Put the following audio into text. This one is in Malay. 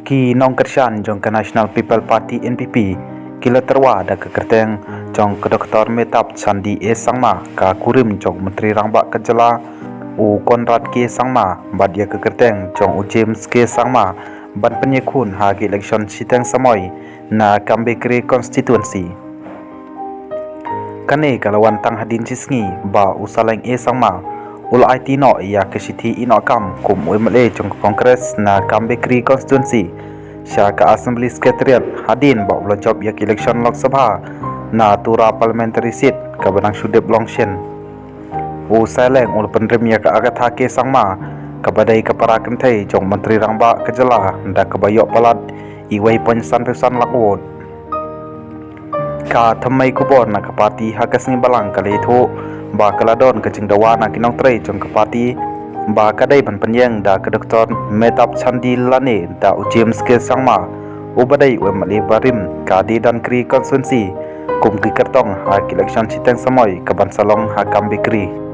Ki nong kersan jong ke National People Party NPP kila terwa da kekerteng jong ke Dr. Metap Sandi E Sangma ka kurim jong Menteri Rangba Kejala u Konrad K Sangma bad ya kekerteng jong u James K Sangma ban penyekun hagi election siteng samoy na Kambekri constituency. Kane kalawan tang hadin sisngi ba usaleng E Sangma ul IT no ya kesiti ino kam kum UMLA jong kongres na Kambekri constituency sya ka assembly secretariat hadin ba ula job yak election Lok Sabha na tura parliamentary seat ka Banang Sudep Longshen u saleng ul penrem ya ka agat hake Sangma ka badai ka para kentai jong Menteri Rangba Kejala da ka bayok palat iwai penyesan pesan lakwot ka thamai kubon na ka parti hakasni balang kale tho ba kaladon ka jingdawa na kinong trei jong ka parti ba kadai ban penyeng da ka Dr. Metap Sandi Lane da u James K Sangma u badai UMLA barim ka di dan kri constituency kum ki kartong ha election siteng samoy ka Bansalong ha Kambekri.